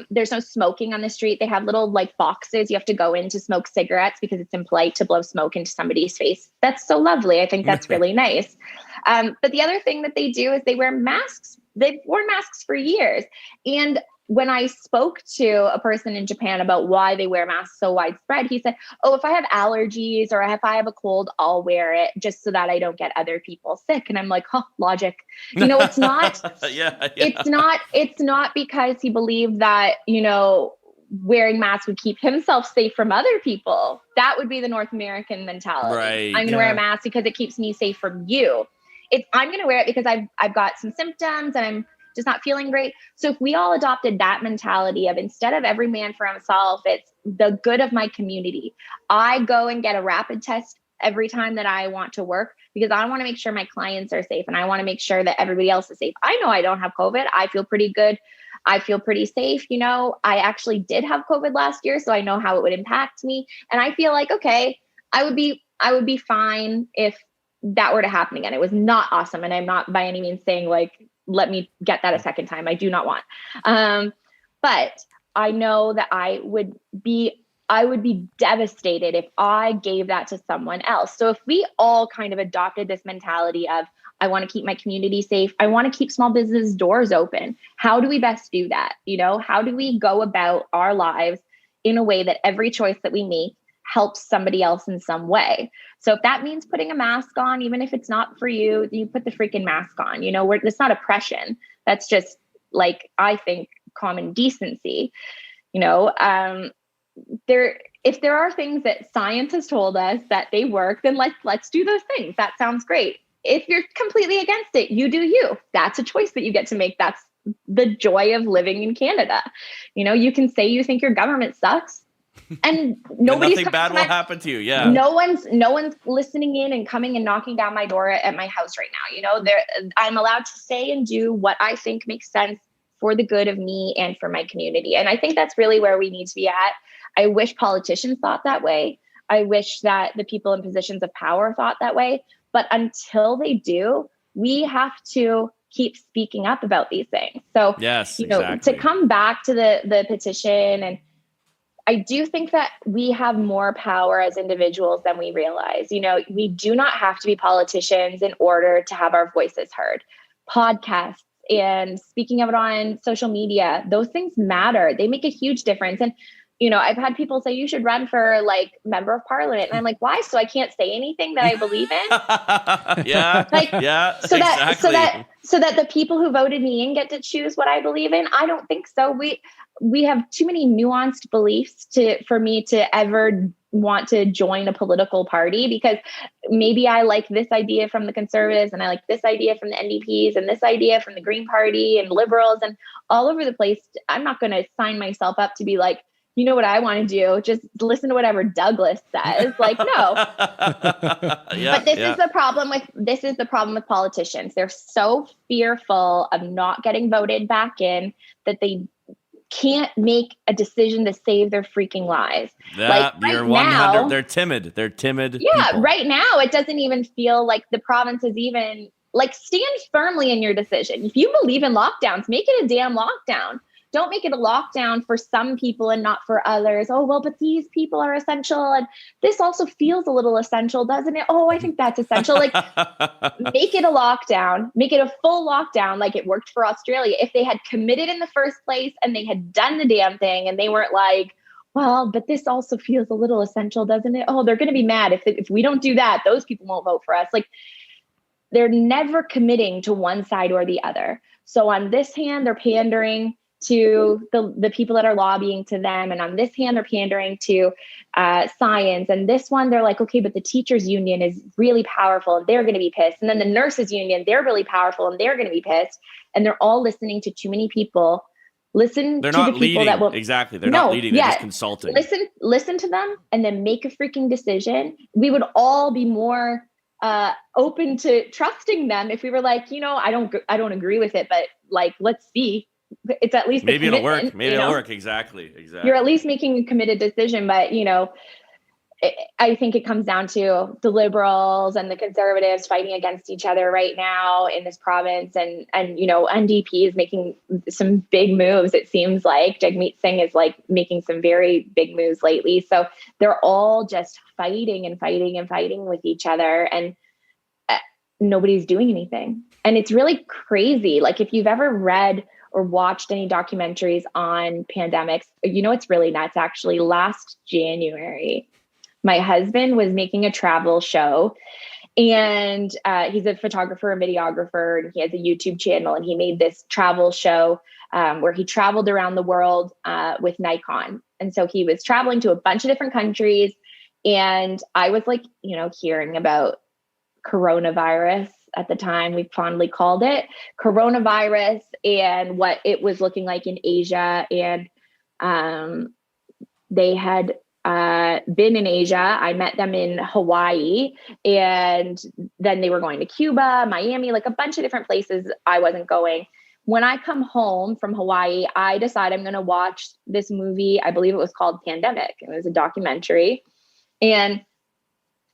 There's no smoking on the street. They have little like boxes you have to go in to smoke cigarettes because it's impolite to blow smoke into somebody's face. That's so lovely. I think that's really nice. But the other thing that they do is they wear masks. They've worn masks for years. And when I spoke to a person in Japan about why they wear masks so widespread, he said, oh, if I have allergies or if I have a cold, I'll wear it just so that I don't get other people sick. And I'm like, logic. It's not, it's not because he believed that, wearing masks would keep himself safe from other people. That would be the North American mentality. Right. I'm going to wear a mask because it keeps me safe from you. I'm going to wear it because I've got some symptoms and I'm just not feeling great. So if we all adopted that mentality of instead of every man for himself, it's the good of my community. I go and get a rapid test every time that I want to work because I want to make sure my clients are safe and I want to make sure that everybody else is safe. I know I don't have COVID. I feel pretty good. I feel pretty safe. I actually did have COVID last year, so I know how it would impact me. And I feel like, okay, I would be fine if that were to happen again. It was not awesome. And I'm not by any means saying like, let me get that a second time. I do not want. But I know that I would be devastated if I gave that to someone else. So if we all kind of adopted this mentality of, I want to keep my community safe. I want to keep small business doors open. How do we best do that? How do we go about our lives in a way that every choice that we make helps somebody else in some way? So if that means putting a mask on, even if it's not for you, you put the freaking mask on. It's not oppression. That's just like, I think, common decency. If there are things that science has told us that they work, then let's do those things. That sounds great. If you're completely against it, you do you. That's a choice that you get to make. That's the joy of living in Canada. You can say you think your government sucks, and nothing bad will happen to you. Yeah. No one's listening in and coming and knocking down my door at my house right now. I'm allowed to say and do what I think makes sense for the good of me and for my community. And I think that's really where we need to be at. I wish politicians thought that way. I wish that the people in positions of power thought that way. But until they do, we have to keep speaking up about these things. So, yes, exactly. To come back to the petition, and I do think that we have more power as individuals than we realize. We do not have to be politicians in order to have our voices heard. Podcasts and speaking of it on social media, those things matter. They make a huge difference. And I've had people say you should run for like member of parliament. And I'm like, why? So I can't say anything that I believe in? So that the people who voted me in get to choose what I believe in? I don't think so. We have too many nuanced beliefs for me to ever want to join a political party because maybe I like this idea from the Conservatives and I like this idea from the NDPs and this idea from the Green Party and Liberals and all over the place. I'm not going to sign myself up to be like, you know what I want to do? Just listen to whatever Douglas says. Like, no. But this is the problem with politicians. They're so fearful of not getting voted back in that they can't make a decision to save their freaking lives. You're 100. They're timid. Yeah, people. Right now it doesn't even feel like the province is even like, stand firmly in your decision. If you believe in lockdowns, make it a damn lockdown. Don't make it a lockdown for some people and not for others. Oh, well, but these people are essential. And this also feels a little essential, doesn't it? Oh, I think that's essential. Like, make it a lockdown, make it a full lockdown like it worked for Australia. If they had committed in the first place and they had done the damn thing and they weren't like, well, but this also feels a little essential, doesn't it? Oh, they're going to be mad. If we don't do that, those people won't vote for us. Like, they're never committing to one side or the other. So on this hand, they're pandering to the people that are lobbying to them. And on this hand, they're pandering to science. And this one, they're like, okay, but the teachers union is really powerful and they're going to be pissed. And then the nurses union, they're really powerful and they're going to be pissed. And they're all listening to too many people. They're not leading. That will, exactly. They're not leading. They're just consulting. Listen to them and then make a freaking decision. We would all be more open to trusting them if we were like, I don't agree with it, but like, let's see. It's at least maybe it'll work. Maybe it'll work. Exactly. You're at least making a committed decision, but I think it comes down to the Liberals and the Conservatives fighting against each other right now in this province, and NDP is making some big moves. It seems like Jagmeet Singh is like making some very big moves lately. So they're all just fighting and fighting and fighting with each other, and nobody's doing anything. And it's really crazy. Like, if you've ever read or watched any documentaries on pandemics, it's really nuts. Actually, last January, my husband was making a travel show, and he's a photographer and videographer, and he has a YouTube channel, and he made this travel show where he traveled around the world with Nikon. And so he was traveling to a bunch of different countries, and I was like, hearing about coronavirus. At the time, we fondly called it coronavirus, and what it was looking like in Asia. And they had been in Asia. I met them in Hawaii, and then they were going to Cuba, Miami, like a bunch of different places I wasn't going. When I come home from Hawaii, I decide I'm going to watch this movie. I believe it was called Pandemic. It was a documentary, and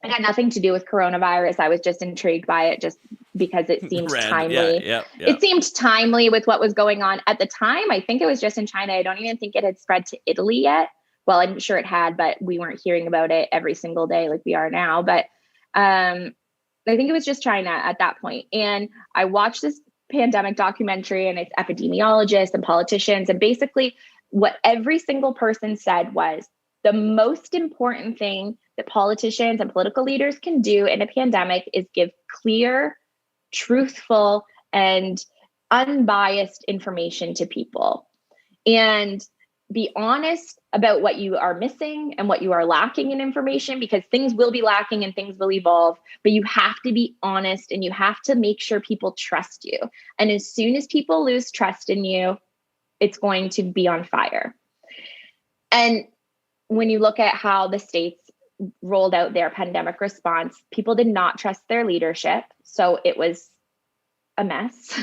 it had nothing to do with coronavirus. I was just intrigued by it just because it seemed timely. Yeah. It seemed timely with what was going on at the time. I think it was just in China. I don't even think it had spread to Italy yet. Well, I'm sure it had, but we weren't hearing about it every single day like we are now. But I think it was just China at that point. And I watched this pandemic documentary, and it's epidemiologists and politicians. And basically what every single person said was, the most important thing that politicians and political leaders can do in a pandemic is give clear, truthful, and unbiased information to people. And be honest about what you are missing and what you are lacking in information, because things will be lacking and things will evolve, but you have to be honest and you have to make sure people trust you. And as soon as people lose trust in you, it's going to be on fire. And when you look at how the states rolled out their pandemic response, people did not trust their leadership. So it was a mess,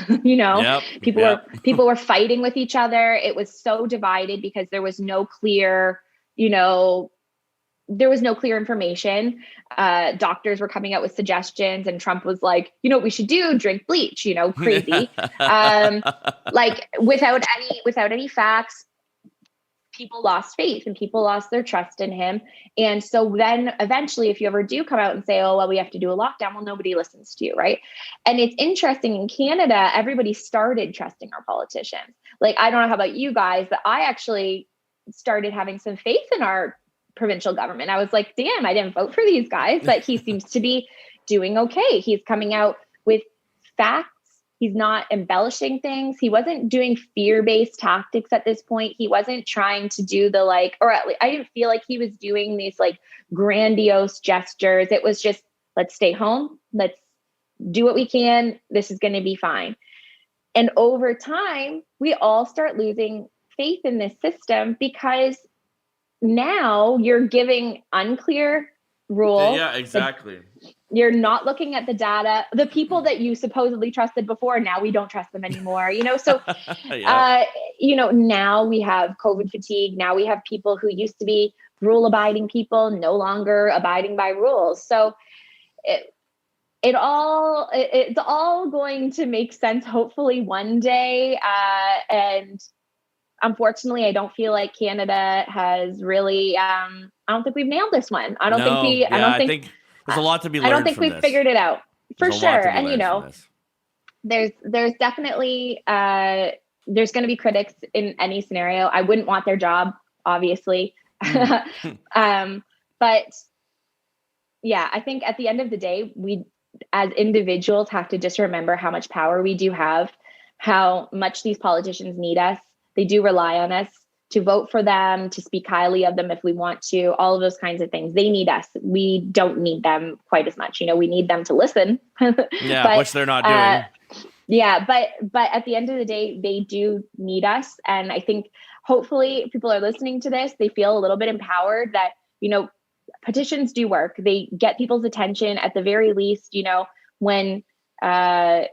people were fighting with each other. It was so divided because there was no clear, information. Doctors were coming out with suggestions, and Trump was like, what we should do? Drink bleach, crazy. Like without any facts. People lost faith and people lost their trust in him. And so then eventually, if you ever do come out and say, oh, well, we have to do a lockdown, well, nobody listens to you, right? And it's interesting, in Canada, everybody started trusting our politicians. Like, I don't know how about you guys, but I actually started having some faith in our provincial government. I was like, damn, I didn't vote for these guys, but he seems to be doing okay. He's coming out with facts He's not embellishing things. He wasn't doing fear-based tactics at this point. He wasn't trying to do the or at least I didn't feel like he was doing these grandiose gestures. It was just, let's stay home. Let's do what we can. This is going to be fine. And over time, we all start losing faith in this system because now you're giving unclear rules. Yeah, exactly. You're not looking at the data. The people that you supposedly trusted before, now we don't trust them anymore. So, Yeah. Now we have COVID fatigue. Now we have people who used to be rule-abiding people, no longer abiding by rules. So it's all going to make sense, hopefully one day. And unfortunately, I don't feel like Canada has really, I don't think we've nailed this one. I think there's a lot to be learned. I don't think we've figured it out for sure. And there's definitely there's going to be critics in any scenario. I wouldn't want their job, obviously. But yeah, I think at the end of the day, we as individuals have to just remember how much power we do have, how much these politicians need us. They do rely on us to vote for them, to speak highly of them if we want to, all of those kinds of things. They need us. We don't need them quite as much. We need them to listen. Yeah, which they're not doing. Yeah, but at the end of the day, they do need us. And I think hopefully if people are listening to this, they feel a little bit empowered that, petitions do work. They get people's attention at the very least, when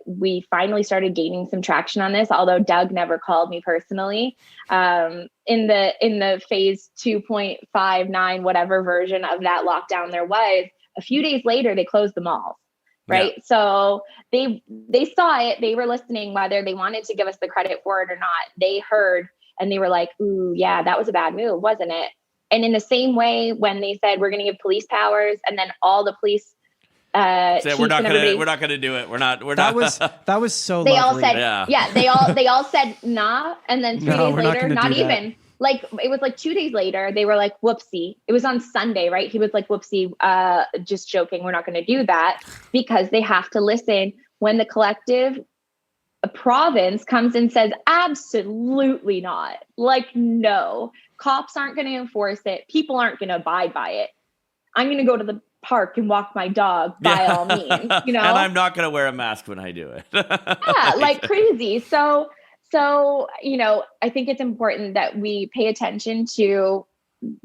we finally started gaining some traction on this, although Doug never called me personally. In the phase 2.59, whatever version of that lockdown there was, a few days later, they closed the malls. Right. Yeah. So they saw it, they were listening, whether they wanted to give us the credit for it or not. They heard and they were like, ooh, yeah, that was a bad move, wasn't it? And in the same way, when they said we're going to give police powers, and then all the police we're not going to do it. That was so they lovely. all said, they all said nah. And then 3 days later, not even it was 2 days later, they were like, whoopsie. It was on Sunday, right? He was like, whoopsie, just joking. We're not going to do that, because they have to listen when the collective province comes and says, absolutely not. No, cops aren't going to enforce it. People aren't going to abide by it. I'm going to go to the park and walk my dog by all means, And I'm not going to wear a mask when I do it. Yeah, crazy. So, I think it's important that we pay attention to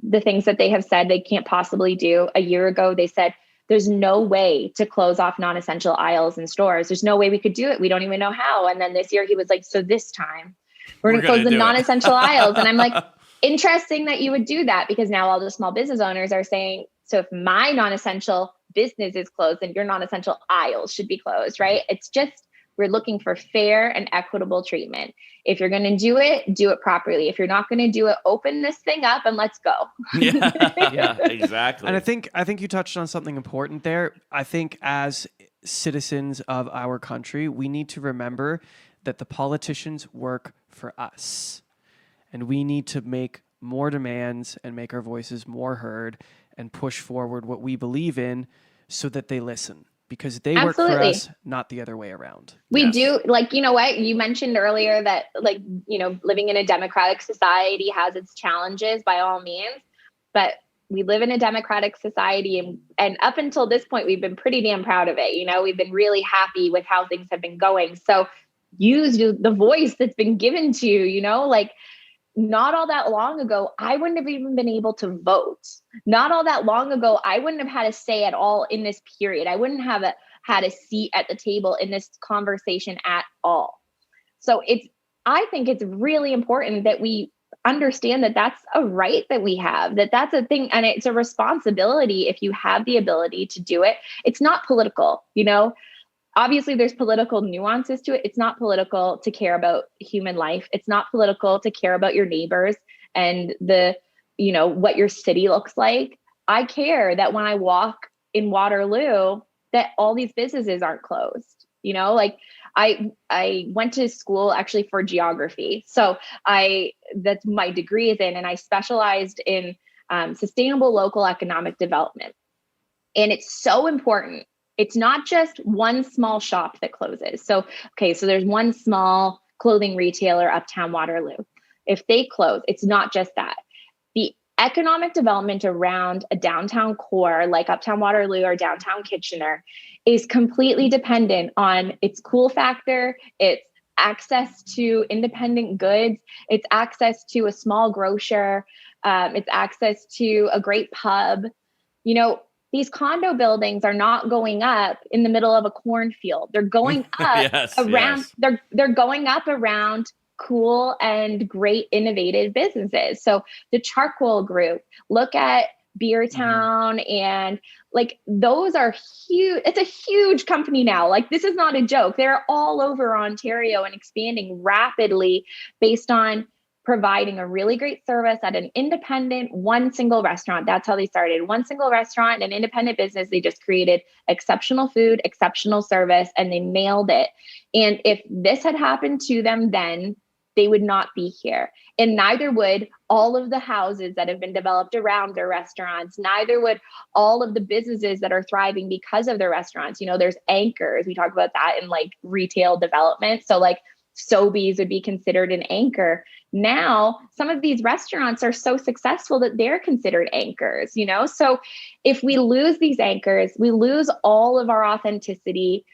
the things that they have said they can't possibly do. A year ago, they said, there's no way to close off non-essential aisles in stores. There's no way we could do it. We don't even know how. And then this year he was like, so this time we're going to close the non-essential aisles. And I'm like, interesting that you would do that, because now all the small business owners are saying, so if my non-essential business is closed, then your non-essential aisles should be closed, right? It's just, we're looking for fair and equitable treatment. If you're going to do it properly. If you're not going to do it, open this thing up and let's go. Yeah, exactly. And I think you touched on something important there. I think as citizens of our country, we need to remember that the politicians work for us. And we need to make more demands and make our voices more heard and push forward what we believe in so that they listen. Because they work for us, not the other way around. We do, you know what? You mentioned earlier that, living in a democratic society has its challenges by all means. But we live in a democratic society. And up until this point, we've been pretty damn proud of it. We've been really happy with how things have been going. So use the voice that's been given to you, not all that long ago, I wouldn't have even been able to vote. Not all that long ago, I wouldn't have had a say at all in this period. I wouldn't have had a seat at the table in this conversation at all. So I think it's really important that we understand that that's a right that we have, that's a thing, and it's a responsibility if you have the ability to do it. It's not political, Obviously, there's political nuances to it. It's not political to care about human life. It's not political to care about your neighbors and what your city looks like. I care that when I walk in Waterloo, that all these businesses aren't closed. I went to school actually for geography. So that's my degree is in, and I specialized in sustainable local economic development. And it's so important It's not just one small shop that closes. So, okay, so there's one small clothing retailer uptown Waterloo. If they close, it's not just that. The economic development around a downtown core like uptown Waterloo or downtown Kitchener is completely dependent on its cool factor, its access to independent goods, its access to a small grocer, its access to a great pub. You know, these condo buildings are not going up in the middle of a cornfield. They're going up around. They're going up around cool and great innovative businesses. So the Charcoal Group, look at Beertown, and like those are huge. It's a huge company now. Like this is not a joke. They're all over Ontario and expanding rapidly based on providing a really great service at an independent one single restaurant. That's how they started. One single restaurant, an independent business. They just created exceptional food, exceptional service, and they nailed it. And if this had happened to them then, they would not be here. And neither would all of the houses that have been developed around their restaurants. Neither would all of the businesses that are thriving because of their restaurants. You know, there's anchors. We talk about that in like retail development. So like Sobeys would be considered an anchor. Now, some of these restaurants are so successful that they're considered anchors, you know? So if we lose these anchors, we lose all of our authenticity.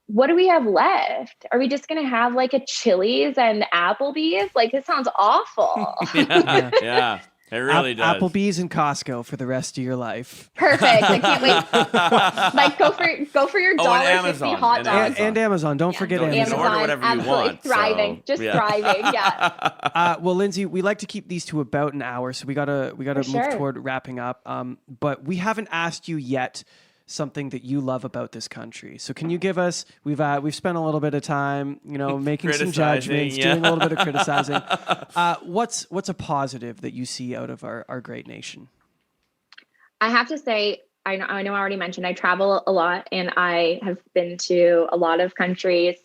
What do we have left? Are we just going to have like a Chili's and Applebee's? Like, it sounds awful. Yeah, it really does. Applebee's and Costco for the rest of your life. Perfect. I can't wait. Like, go for your $1.50 hot dogs. And Amazon. Don't forget Amazon. You can order whatever you want. Thriving. So, just thriving. Yeah. Well, Lindsay, we like to keep these to about an hour, so we gotta move toward wrapping up. But we haven't asked you yet something that you love about this country. So can you give us, we've spent a little bit of time, you know, making some judgments, doing a little bit of criticizing. What's a positive that you see out of our great nation? I have to say, I know I already mentioned I travel a lot, and I have been to a lot of countries,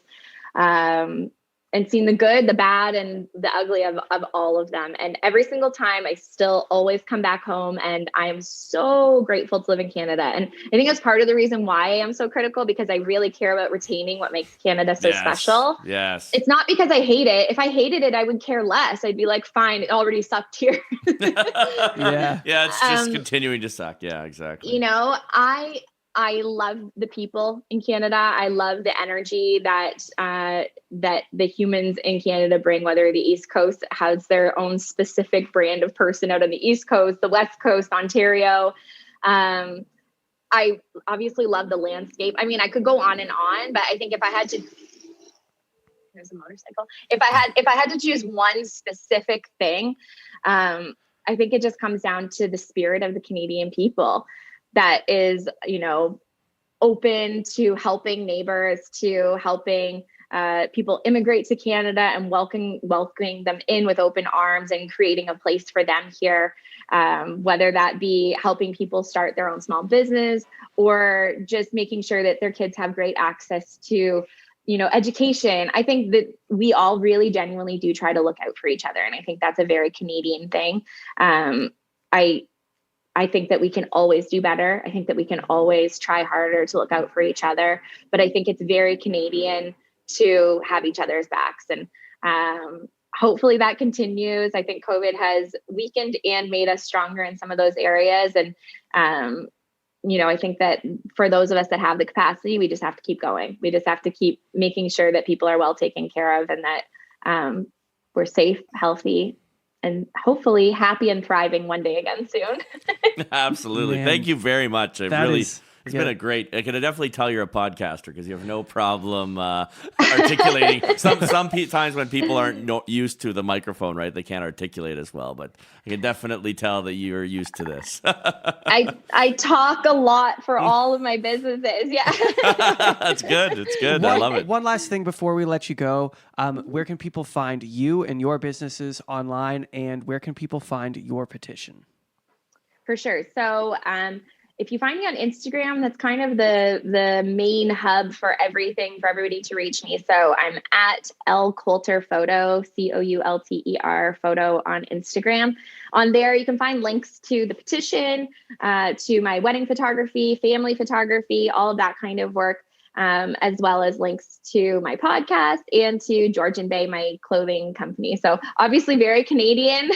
and seen the good, the bad, and the ugly of all of them. And every single time I still always come back home, and I am so grateful to live in Canada. And I think that's part of the reason why I am so critical, because I really care about retaining what makes Canada so special. Yes. It's not because I hate it. If I hated it, I would care less. I'd be like, fine, it already sucked here. Yeah. Yeah, it's just continuing to suck. Yeah, exactly. You know, I love the people in Canada. I love the energy that the humans in Canada bring, whether the East Coast has their own specific brand of person out on the East Coast, the West Coast, Ontario. I obviously love the landscape. I mean, I could go on and on, but I think if I had to, there's a motorcycle. If I had to choose one specific thing, I think it just comes down to the spirit of the Canadian people. That is, you know, open to helping neighbors, to helping people immigrate to Canada and welcoming them in with open arms and creating a place for them here, whether that be helping people start their own small business or just making sure that their kids have great access to, you know, education. I think that we all really genuinely do try to look out for each other. And I think that's a very Canadian thing. I think that we can always do better. I think that we can always try harder to look out for each other. But I think it's very Canadian to have each other's backs. And hopefully that continues. I think COVID has weakened and made us stronger in some of those areas. And, you know, I think that for those of us that have the capacity, we just have to keep going. We just have to keep making sure that people are well taken care of and that we're safe, healthy, and hopefully happy and thriving one day again soon. Absolutely. Man. Thank you very much. It's been a great, I can definitely tell you're a podcaster because you have no problem articulating. Some times when people aren't used to the microphone, right, they can't articulate as well, but I can definitely tell that you're used to this. I talk a lot for all of my businesses. Yeah. That's good. It's good. I love it. One last thing before we let you go. Where can people find you and your businesses online, and where can people find your petition? For sure. So if you find me on Instagram, that's kind of the main hub for everything, for everybody to reach me. So I'm at L Coulter Photo, Coulter photo on Instagram. On there, you can find links to the petition, to my wedding photography, family photography, all of that kind of work, as well as links to my podcast and to Georgian Bay, my clothing company. So obviously very Canadian.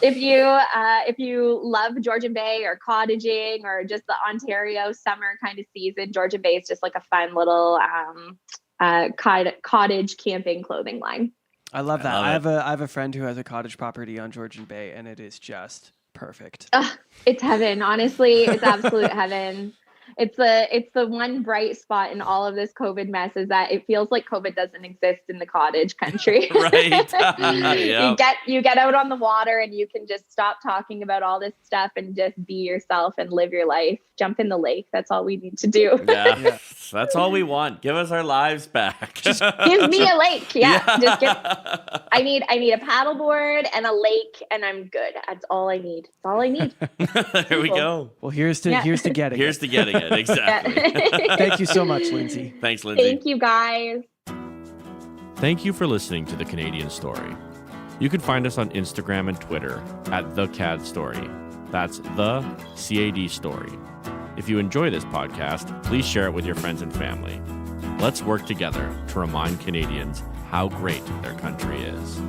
if you love Georgian Bay or cottaging or just the Ontario summer kind of season, Georgian Bay is just like a fun little cottage camping clothing line. I love that. I have a friend who has a cottage property on Georgian Bay, and it is just perfect. It's heaven. Honestly, it's absolute heaven. It's the one bright spot in all of this COVID mess is that it feels like COVID doesn't exist in the cottage country. Right. Yep. You get out on the water and you can just stop talking about all this stuff and just be yourself and live your life. Jump in the lake. That's all we need to do. Yeah. That's all we want. Give us our lives back. Just give me a lake. I need a paddleboard and a lake and I'm good. That's all I need. That's all I need. There we go. Well, here's to getting Here's to getting it. Exactly. Thank you so much, Lindsay. Thanks, Lindsay. Thank you, guys. Thank you for listening to The Canadian Story. You can find us on Instagram and Twitter at The CAD Story. That's The CAD Story. If you enjoy this podcast, please share it with your friends and family. Let's work together to remind Canadians how great their country is.